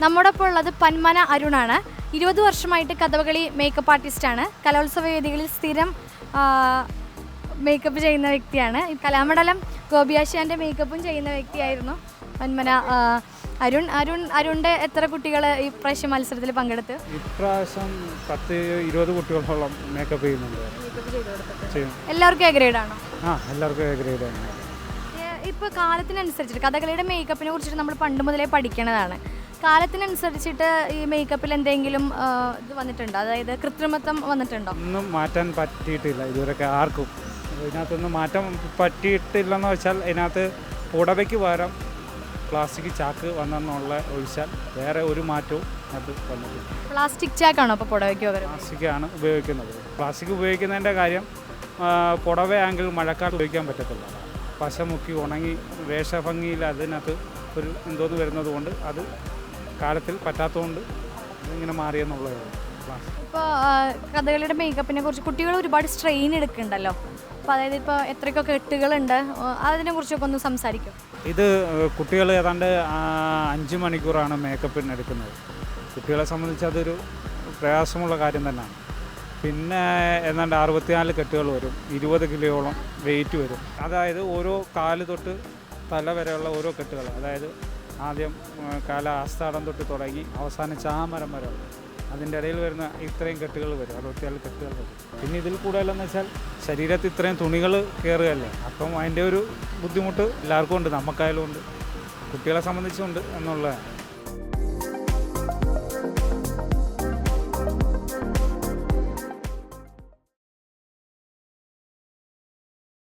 നമ്മോടൊപ്പം ഉള്ളത് പന്മന അരുണാണ്. 20 വർഷമായിട്ട് കഥകളി മേക്കപ്പ് ആർട്ടിസ്റ്റാണ്. കലോത്സവ വേദികളിൽ സ്ഥിരം മേക്കപ്പ് ചെയ്യുന്ന വ്യക്തിയാണ്. കലാമണ്ഡലം ഗോപിയാശാൻ്റെ മേക്കപ്പും ചെയ്യുന്ന വ്യക്തിയായിരുന്നു പന്മന അരുണിൻ്റെ എത്ര കുട്ടികൾ ഈ പ്രാവശ്യം മത്സരത്തിൽ പങ്കെടുത്ത്? ഇപ്രാവശ്യം 10-20 കുട്ടികളോളം മേക്കപ്പ് ചെയ്യുന്നുണ്ട്. എല്ലാവർക്കും എ ഗ്രേഡാണോ? എല്ലാവർക്കും എ ഗ്രേഡാണ്. ഇപ്പോൾ കാലത്തിനനുസരിച്ചിട്ട് കഥകളിയുടെ മേക്കപ്പിനെ കുറിച്ചിട്ട് നമ്മൾ പണ്ട് മുതലേ പഠിക്കണതാണ്. കാലത്തിനനുസരിച്ചിട്ട് ഈ മേക്കപ്പിൽ എന്തെങ്കിലും ഇത് വന്നിട്ടുണ്ടോ? അതായത് കൃത്രിമത്വം വന്നിട്ടുണ്ടോ? ഒന്നും മാറ്റാൻ പറ്റിയിട്ടില്ല ഇതുവരെയൊക്കെ ആർക്കും. ഇതിനകത്തൊന്നും മാറ്റം പറ്റിയിട്ടില്ലെന്ന് വെച്ചാൽ ഇതിനകത്ത് പുടവയ്ക്ക് പകരം പ്ലാസ്റ്റിക് ചാക്ക് വന്നെന്നുള്ള ഒഴിച്ചാൽ വേറെ ഒരു മാറ്റവും അത് വന്നിട്ടില്ല. പ്ലാസ്റ്റിക് ചാക്കാണോ അപ്പോൾ പുടവയ്ക്ക് പകരം? പ്ലാസ്റ്റിക്കാണ് ഉപയോഗിക്കുന്നത്. പ്ലാസ്റ്റിക് ഉപയോഗിക്കുന്നതിൻ്റെ കാര്യം പുടവയാണെങ്കിൽ മഴക്കാലത്ത് ഉപയോഗിക്കാൻ പറ്റത്തില്ല. പശ മുക്കി ഉണങ്ങി വേഷഭംഗിയിൽ അതിനകത്ത് ഒരു എന്തോന്ന് വരുന്നത് കൊണ്ട് അത് കാലത്തിൽ പറ്റാത്തതുകൊണ്ട് ഇങ്ങനെ മാറിയെന്നുള്ളത്. ഇപ്പോൾ കഥകളിയുടെ മേക്കപ്പിനെ കുറിച്ച് കുട്ടികൾ ഒരുപാട് സ്ട്രെയിൻ എടുക്കുന്നുണ്ടല്ലോ. അപ്പോൾ അതായത് ഇപ്പോൾ എത്രയൊക്കെ കെട്ടുകളുണ്ട്, അതിനെക്കുറിച്ചൊക്കെ ഒന്ന് സംസാരിക്കും. ഇത് കുട്ടികൾ ഏതാണ്ട് 5 മണിക്കൂറാണ് മേക്കപ്പിന് എടുക്കുന്നത്. കുട്ടികളെ സംബന്ധിച്ച് അതൊരു പ്രയാസമുള്ള കാര്യം തന്നെയാണ്. പിന്നെ ഏതാണ്ട് 64 കെട്ടുകൾ വരും, 20 കിലോയോളം വെയിറ്റ് വരും. അതായത് ഓരോ കാല് തൊട്ട് തല വരെയുള്ള ഓരോ കെട്ടുകൾ, അതായത് ആദ്യം കാല ആസ്ഥാനം തൊട്ട് തുടങ്ങി അവസാനം ചാമരം വരെ അതിൻ്റെ ഇടയിൽ വരുന്ന ഇത്രയും കെട്ടുകൾ വരും, 64 കെട്ടുകൾ വരും. പിന്നെ ഇതിൽ കൂടുതലെന്ന് വെച്ചാൽ ശരീരത്തിൽ ഇത്രയും തുണികൾ കയറുകയല്ലേ, അപ്പം അതിൻ്റെ ഒരു ബുദ്ധിമുട്ട് എല്ലാവർക്കും ഉണ്ട്, നമുക്കായാലും ഉണ്ട്, കുട്ടികളെ സംബന്ധിച്ചുണ്ട് എന്നുള്ളതാണ്.